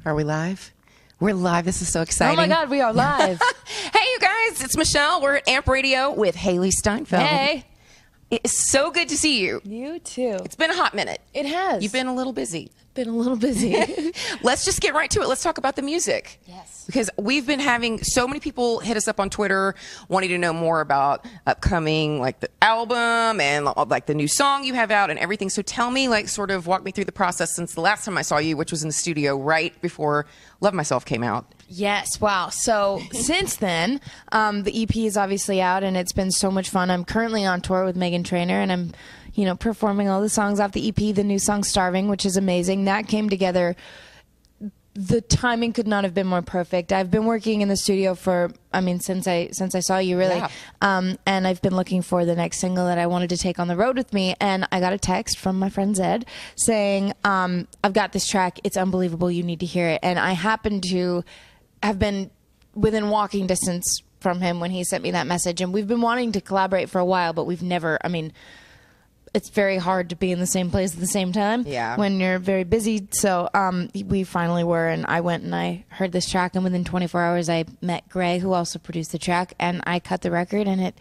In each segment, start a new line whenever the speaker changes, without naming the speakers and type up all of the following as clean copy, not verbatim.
Are we live? We're live. This is so exciting.
Oh my God, we are live.
Hey, you guys, it's Michelle. We're at Amp Radio with Hailee Steinfeld.
Hey.
It's so good to see you.
You too.
It's been a hot minute.
It has.
You've been a little busy.
Been a little busy.
Let's just get right to it. Let's talk about the music.
Yes.
Because we've been having so many people hit us up on Twitter wanting to know more about upcoming, like, the album and, like, the new song you have out and everything. So tell me, like, sort of walk me through the process since the last time I saw you, which was in the studio right before Love Myself came out.
Yes. Wow. So since then, the EP is obviously out and it's been so much fun. I'm currently on tour with Meghan Trainor and I'm, performing all the songs off the EP, the new song Starving, which is amazing. That came together. The timing could not have been more perfect. I've been working in the studio since I saw you, really.
Yeah.
And I've been looking for the next single that I wanted to take on the road with me. And I got a text from my friend Zed saying, I've got this track. It's unbelievable. You need to hear it. And I happened to have been within walking distance from him when he sent me that message. And we've been wanting to collaborate for a while, but we've never, it's very hard to be in the same place at the same time when you're very busy. So we finally were, and I went and I heard this track, and within 24 hours I met Gray, who also produced the track, and I cut the record, and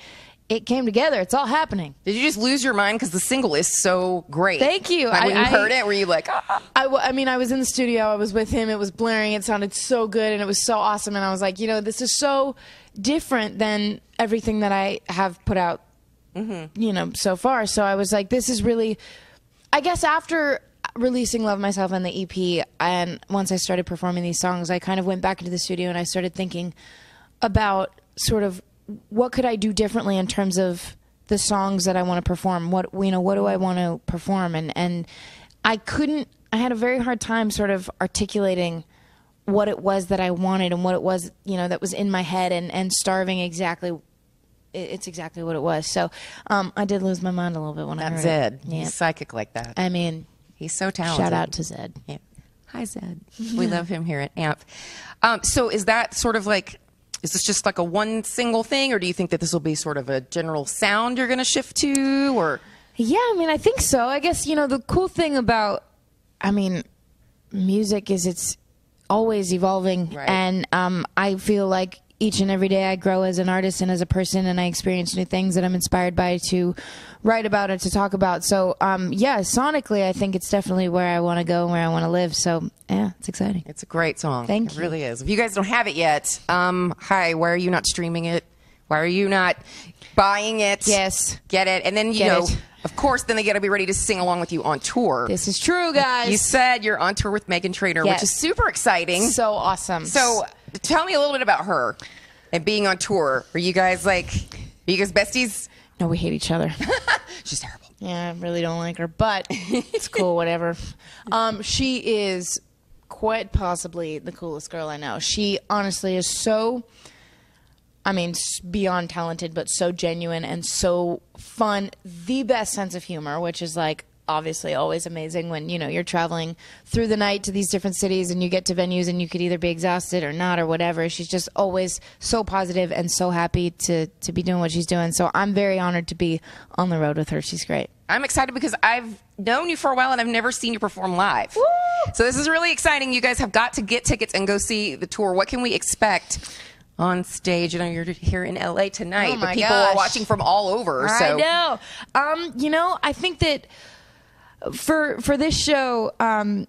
it came together. It's all happening.
Did you just lose your mind because the single is so great?
Thank you.
Like, when you heard it, were you like, ah?
I was in the studio. I was with him. It was blaring. It sounded so good, and it was so awesome. And I was like, this is so different than everything that I have put out, so far. So I was like, this is really, I guess after releasing Love Myself and the EP, and once I started performing these songs, I kind of went back into the studio and I started thinking about sort of what could I do differently in terms of the songs that I want to perform. What do I want to perform? And I had a very hard time sort of articulating what it was that I wanted and what it was, that was in my head, and Starving it's exactly what it was. So I did lose my mind a little bit when I heard
Zed.
it. Yeah.
He's psychic like that. He's so talented.
Shout out to Zed.
Yeah. Hi, Zed. We love him here at AMP. So is that sort of like, is this just like a one single thing, or do you think that this will be sort of a general sound you're going to shift to, or?
Yeah, I think so. I guess, the cool thing about, music is it's always evolving.
Right.
And I feel like each and every day I grow as an artist and as a person, and I experience new things that I'm inspired by to write about and to talk about. So, sonically, I think it's definitely where I want to go and where I want to live. So, yeah, it's exciting.
It's a great song.
Thank you.
It really is. If you guys don't have it yet, hi, why are you not streaming it? Why are you not buying it?
Yes.
Get it. And then, of course, then they got to be ready to sing along with you on tour.
This is true, guys.
You said you're on tour with Meghan Trainor, which is super exciting.
So awesome.
So tell me a little bit about her and being on tour. Are you guys besties?
No, we hate each other.
She's terrible.
Yeah, I really don't like her, but it's cool, whatever. She is quite possibly the coolest girl I know. She honestly is so, beyond talented, but so genuine and so fun. The best sense of humor, which is like obviously always amazing when, you're traveling through the night to these different cities and you get to venues and you could either be exhausted or not or whatever. She's just always so positive and so happy to be doing what she's doing. So I'm very honored to be on the road with her. She's great.
I'm excited because I've known you for a while and I've never seen you perform live.
Woo!
So this is really exciting. You guys have got to get tickets and go see the tour. What can we expect on stage? You're here in LA tonight, but people are watching from all over. So.
I know. I think that for this show, side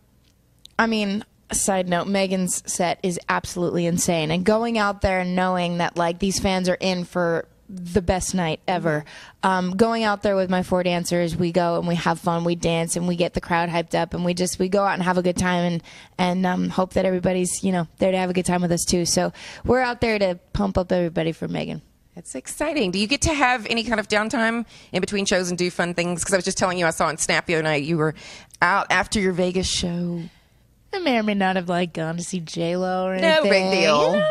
note, Megan's set is absolutely insane. And going out there and knowing that, like, these fans are in for the best night ever. Going out there with my 4 dancers, we go and we have fun, we dance, and we get the crowd hyped up, and we go out and have a good time and hope that everybody's, there to have a good time with us too. So we're out there to pump up everybody for Meghan.
It's exciting. Do you get to have any kind of downtime in between shows and do fun things? Because I was just telling you, I saw on Snap the other night, you were out after your Vegas show.
I may or may not have gone to see J-Lo or anything.
No big deal.
You know what I mean?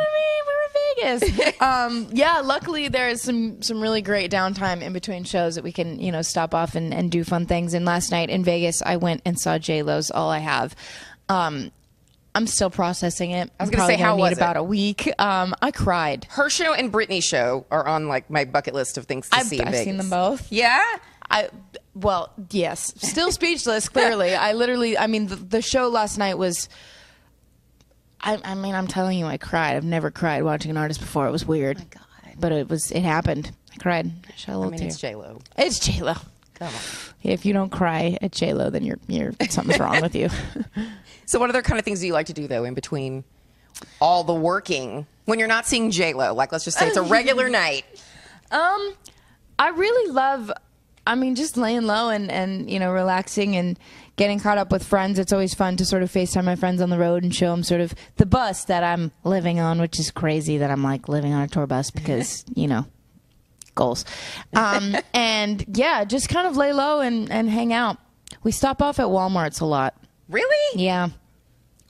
Vegas. Luckily there is some really great downtime in between shows that we can, stop off and do fun things. And last night in Vegas, I went and saw J-Lo's All I Have. I'm still processing it.
I was going to say, how was it?
About a week. I cried.
Her show and Britney's show are on my bucket list of things to see in Vegas.
I've seen them both.
Yeah?
Well, yes. Still speechless, clearly. I literally, the show last night was I mean, I'm telling you, I cried. I've never cried watching an artist before. It was weird.
Oh my God.
But it happened. I cried. I shed a little tear.
It's J-Lo.
It's J-Lo.
Come on.
Yeah, if you don't cry at J-Lo, then you're something's wrong with you.
So what other kind of things do you like to do, though, in between all the working? When you're not seeing J-Lo, like, let's just say it's a regular night.
I really love, just laying low and relaxing and getting caught up with friends. It's always fun to sort of FaceTime my friends on the road and show them sort of the bus that I'm living on, which is crazy that I'm like living on a tour bus because, goals. And yeah, just kind of lay low and hang out. We stop off at Walmarts a lot.
Really?
Yeah.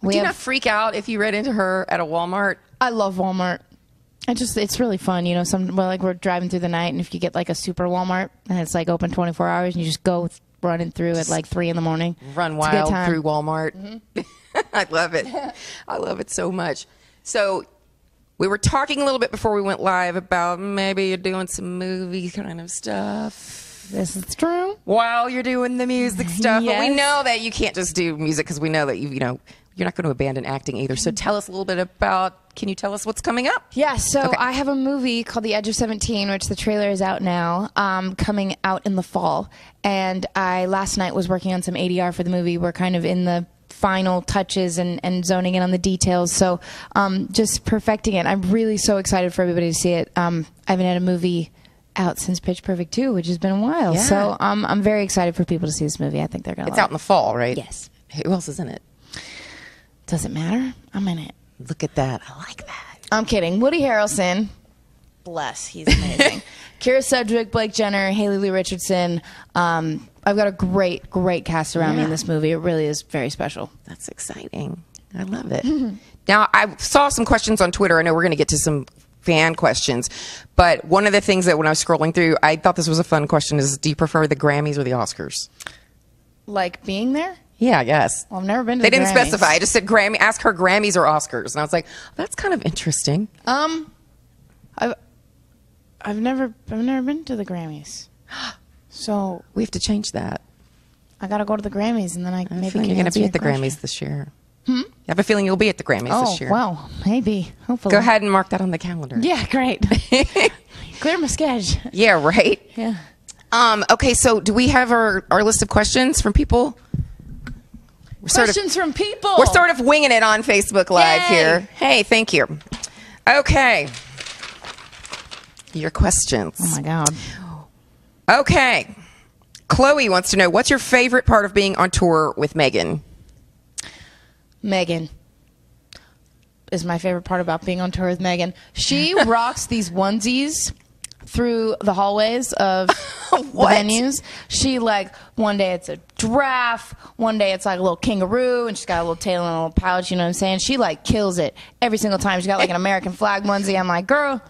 Do you not freak out if you ran into her at a Walmart?
I love Walmart. It's really fun, we're driving through the night, and if you get like a super Walmart and it's like open 24 hours, and you just go running through at like 3 a.m.
Run wild through Walmart. Mm-hmm. I love it. I love it so much. So we were talking a little bit before we went live about maybe you're doing some movie kind of stuff.
This is true.
While you're doing the music stuff.
Yes.
But we know that you can't just do music because we know that you're not going to abandon acting either. So tell us a little bit about, can you tell us what's coming up?
Yeah, so I have a movie called The Edge of 17, which the trailer is out now, coming out in the fall. And I last night was working on some ADR for the movie. We're kind of in the final touches and zoning in on the details. So just perfecting it. I'm really so excited for everybody to see it. I haven't had a movie out since Pitch Perfect 2, which has been a while.
Yeah.
So I'm very excited for people to see this movie. I think they're going to love it.
It's out in the fall, right?
Yes.
Who else is in it?
Does it matter? I'm in it.
Look at that. I like that.
I'm kidding. Woody Harrelson. Bless. He's amazing. Kira Sedgwick, Blake Jenner, Haley Lee Richardson. I've got a great, great cast around me in this movie. It really is very special.
That's exciting. I love it. Now, I saw some questions on Twitter. I know we're going to get to some fan questions, but one of the things that when I was scrolling through, I thought this was a fun question is, do you prefer the Grammys or the Oscars?
Like being there?
Yeah, I guess.
Well, I've never been to
They
the
didn't
Grammys.
specify. I just said Grammy. Ask her Grammys or Oscars, and I was like, oh, that's kind of interesting.
I've never been to the Grammys, so
We have to change that.
I gotta go to the Grammys, and then I
I have a
maybe
feeling
can
you're going to
answer
be
your
at the
question.
Grammys this year. I have a feeling you'll be at the Grammys this year.
Well, maybe. Hopefully.
Go ahead and mark that on the calendar.
Yeah, great. Clear my sketch.
Yeah, right.
Yeah.
Okay, so do we have our list of questions from people?
Questions from people.
We're sort of winging it on Facebook Live
Yay.
here. Hey, thank you. Okay. Your questions.
Oh my God.
Okay. Chloe wants to know, what's your favorite part of being on tour with Megan?
Megan is my favorite part about being on tour with Megan. She rocks these onesies through the hallways of the
What?
venues. She one day it's a giraffe, one day it's like a little kangaroo, and she's got a little tail and a little pouch, you know what I'm saying? She kills it every single time. She's got an American flag onesie. I'm like, girl,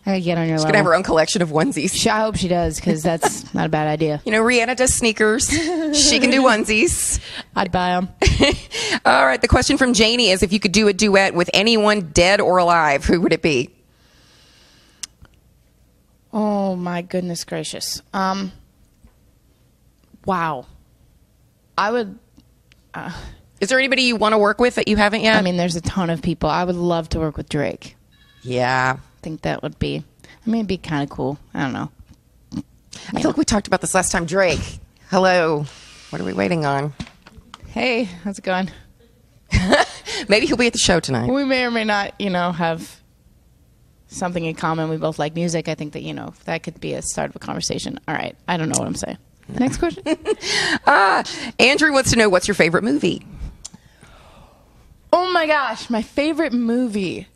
I gotta get on your
She's
level.
going to have her own collection of onesies.
I hope she does, because that's not a bad idea.
You know, Rihanna does sneakers. She can do onesies.
I'd buy them.
All right, the question from Janie is, if you could do a duet with anyone dead or alive, who would it be?
Oh my goodness gracious. Wow. I would.
Is there anybody you want to work with that you haven't yet?
I mean, there's a ton of people. I would love to work with Drake.
Yeah.
I think that would be. It'd be kind of cool. I don't know.
I feel like we talked about this last time. Drake, hello. What are we waiting on?
Hey, how's it going?
Maybe he'll be at the show tonight.
We may or may not, have something in common. We both like music. I think that, that could be a start of a conversation. All right. I don't know what I'm saying. Next question.
Andrew wants to know, what's your favorite movie?
Oh my gosh, my favorite movie.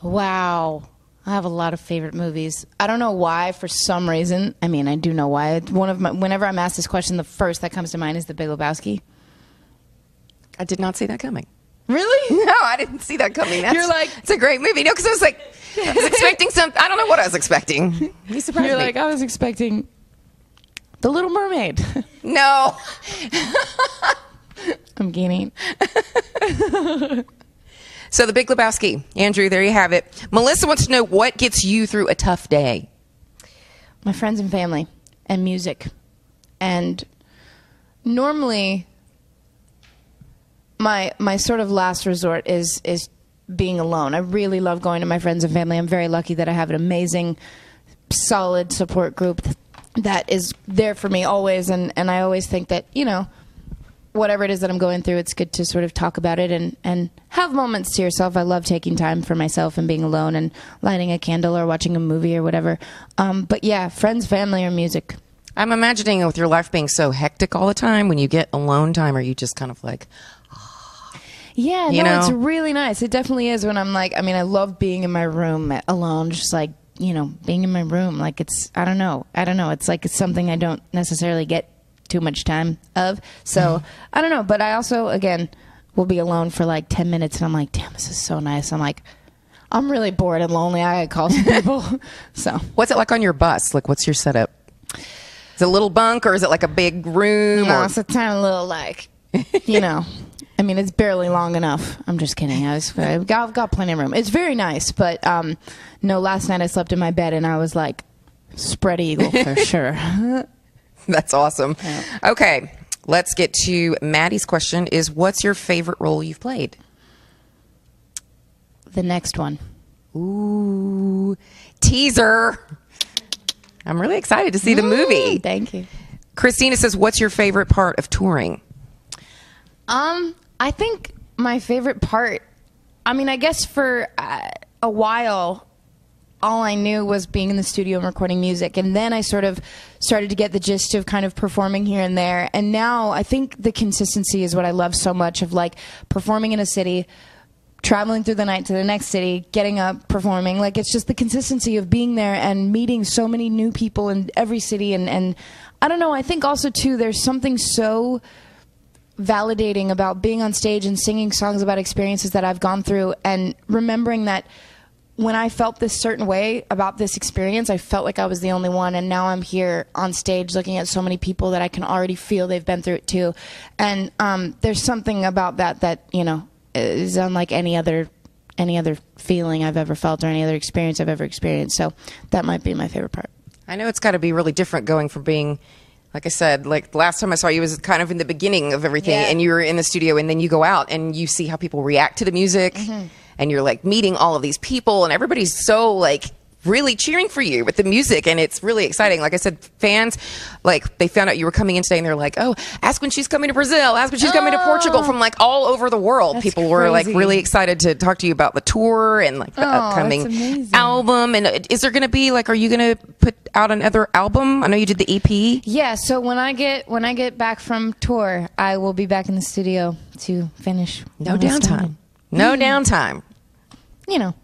Wow. I have a lot of favorite movies. I don't know why, for some reason. I mean, I do know why. Whenever I'm asked this question, the first that comes to mind is The Big Lebowski.
I did not see that coming.
Really?
No, I didn't see that coming.
You're like,
it's a great movie. No, because I was expecting I don't know what I was expecting. You surprised
you're
me.
like, I was expecting The Little Mermaid.
No.
I'm gaining.
So The Big Lebowski. Andrew, there you have it. Melissa wants to know, what gets you through a tough day?
My friends and family and music. And normally my sort of last resort is being alone. I really love going to my friends and family. I'm very lucky that I have an amazing, solid support group that is there for me always. And I always think that, you know, whatever it is that I'm going through, it's good to sort of talk about it and have moments to yourself. I love taking time for myself and being alone and lighting a candle or watching a movie or whatever. But yeah, friends, family, or music.
I'm imagining with your life being so hectic all the time, when you get alone time, are you just kind of like...
Yeah,
you
no,
know?
it's really nice. It definitely is when I'm like, I mean, I love being in my room alone, just like, you know, being in my room. Like it's, I don't know. It's like it's something I don't necessarily get too much time of. So I don't know. But I also, again, will be alone for like 10 minutes and I'm like, damn, this is so nice. I'm like, I'm really bored and lonely. I gotta call some people. So
what's it like on your bus? Like, what's your setup? Is it a little bunk or is it like a big room?
No,
or?
it's a tiny little like, you know. I mean, it's barely long enough. I'm just kidding. I've got plenty of room. It's very nice, but no, last night I slept in my bed and I was like, spread eagle for sure.
That's awesome.
Yeah.
Okay, let's get to Maddie's question is, what's your favorite role you've played?
The next one.
Ooh, teaser. I'm really excited to see the movie.
Thank you.
Christina says, what's your favorite part of touring?
I think my favorite part, I mean, I guess for a while, all I knew was being in the studio and recording music. And then I sort of started to get the gist of kind of performing here and there. And now I think the consistency is what I love so much, of like performing in a city, traveling through the night to the next city, getting up, performing. Like, it's just the consistency of being there and meeting so many new people in every city. And I don't know, I think also too, there's something so validating about being on stage and singing songs about experiences that I've gone through, and remembering that when I felt this certain way about this experience, I felt like I was the only one, and now I'm here on stage looking at so many people that I can already feel they've been through it too. And there's something about that, you know, is unlike any other feeling I've ever felt or any other experience I've ever experienced. So that might be my favorite part.
I know it's got to be really different going from being, like I said, like the last time I saw you was kind of in the beginning of everything,
Yeah.
and you were in the studio, and then you go out and you see how people react to the music, and you're like meeting all of these people, and everybody's so like really cheering for you with the music, and it's really exciting. Like I said, fans, like they found out you were coming in today, and they're like, oh, ask when she's coming to Brazil, ask when she's coming to Portugal, from like all over the world.
That's
People were like
crazy.
really excited to talk to you about the tour and like the
that's
upcoming
amazing.
album. And is there going to be like, are you going to put out another album? I know you did the EP.
Yeah, so when I get back from tour, I will be back in the studio to finish.
No
what I
downtime.
started.
No downtime.
You know.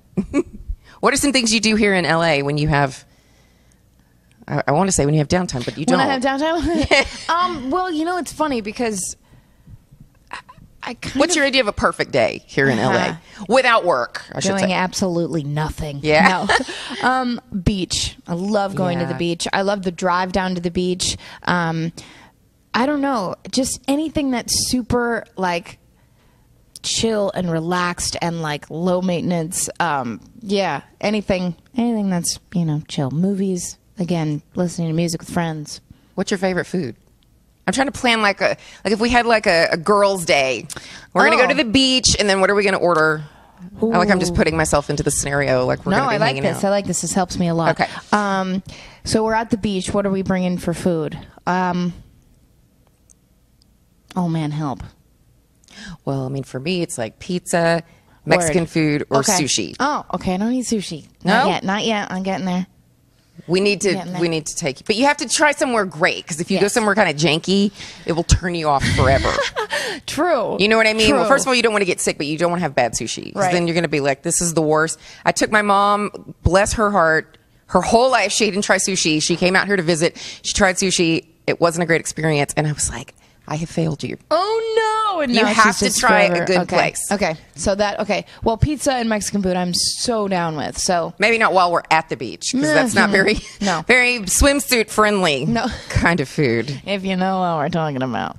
What are some things you do here in LA when you have, I want to say when you have downtime, but you don't.
When I have downtime? Well, you know, it's funny because I kind
What's
of
your idea of a perfect day here in LA? Without work, I should
doing
say.
absolutely nothing.
Yeah.
No. Beach. I love going to
Yeah.
the beach. I love the drive down to the beach. I don't know. Just anything that's super, like, chill and relaxed and like low maintenance. Yeah, anything that's, you know, chill. Movies, again, listening to music with friends.
What's your favorite food? I'm trying to plan like if we had like a girls' day, we're gonna go to the beach, and then what are we gonna order? I'm just putting myself into the scenario. Like we're gonna be
I like
hanging
this.
out.
I like this. This helps me a lot.
Okay.
So we're at the beach. What are we bringing for food? Oh man, help.
Well, I mean, for me, it's like pizza, Mexican food, or
Okay.
sushi.
Oh, okay. I don't eat sushi.
No?
Not yet. I'm getting there.
We need
Yeah, no.
to take, but you have to try somewhere great, because if you go
Yes.
somewhere kind of janky, it will turn you off forever.
True.
You know what I mean?
True.
Well, first of all, you don't want to get sick, but you don't want to have bad sushi, 'cause
Right.
then you're going to be like, this is the worst. I took my mom, bless her heart, her whole life she didn't try sushi. She came out here to visit. She tried sushi. It wasn't a great experience, and I was like, I have failed you.
Oh no! And
You
now it's
have to
just
try a
forever.
good
Okay.
place.
Okay. So well, pizza and Mexican food, I'm so down with. So
Maybe not while we're at the beach, because that's not very,
No.
very swimsuit friendly
No.
kind of food.
if you know what we're talking about.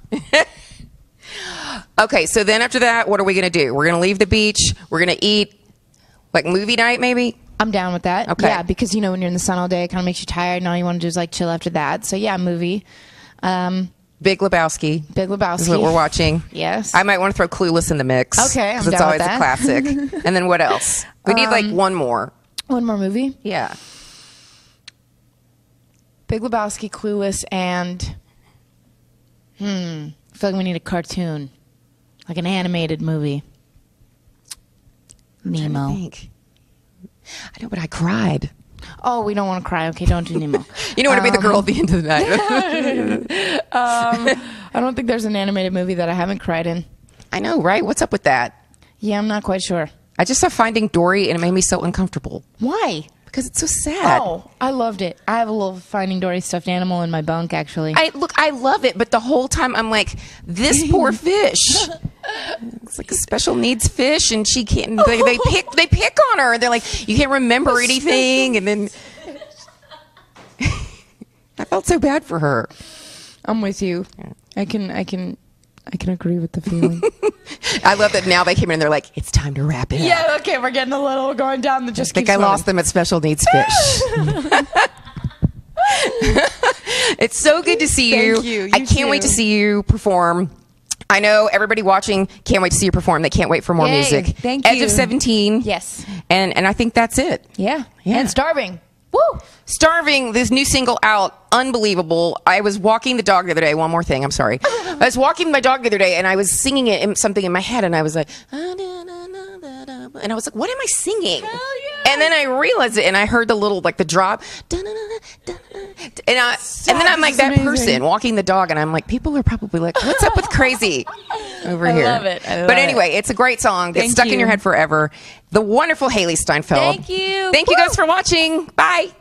Okay, so then after that, what are we going to do? We're going to leave the beach. We're going to eat, like movie night maybe?
I'm down with that.
Okay.
Yeah, because you know when you're in the sun all day, it kind of makes you tired, and all you want to do is like chill after that. So yeah, movie.
Big Lebowski.
Big Lebowski.
Is what we're watching.
Yes.
I might want to throw Clueless in the mix.
Okay, I'm
'cause it's
down
always
with
a
that.
classic. And then what else? We need like one more.
One more movie.
Yeah.
Big Lebowski, Clueless, and I feel like we need a cartoon, like an animated movie. Nemo.
I think. I know, but I cried.
Oh, we don't want to cry. Okay, don't do Nemo.
You don't want to be the girl at the end of the night.
I don't think there's an animated movie that I haven't cried in.
I know, right? What's up with that?
Yeah, I'm not quite sure.
I just saw Finding Dory and it made me so uncomfortable.
Why?
Because it's so sad.
Oh, I loved it. I have a little Finding Dory stuffed animal in my bunk, actually.
I love it, but the whole time I'm like, this poor fish. It's like a special needs fish, and she can't. They pick on her. They're like, you can't remember anything, and then I felt so bad for her.
I'm with you. I can agree with the feeling.
I love that now they came in and they're like, it's time to wrap it up.
Yeah, okay, we're getting a little going down the just.
I think I lost them at special needs fish. It's so good to see you.
Thank you.
I can't wait to see you perform. I know everybody watching can't wait to see you perform. They can't wait for more
Yay.
music.
Thank
Edge
you.
of 17.
Yes.
And I think that's it.
Yeah.
Yeah.
And Starving. Woo!
Starving, this new single out, unbelievable. I was walking the dog the other day. One more thing, I'm sorry. I was walking my dog the other day and I was singing something in my head and I was like, and I was like, what am I singing?
Hell yeah.
And then I realized it and I heard the little, like the drop. And then I'm like that
amazing.
person walking the dog and I'm like, people are probably like, what's up with crazy over here?
I love it.
But anyway, it's a great song. It's
Thank
stuck in
you.
your head forever. The wonderful Hailee Steinfeld.
Thank you.
Thank you guys for watching. Bye.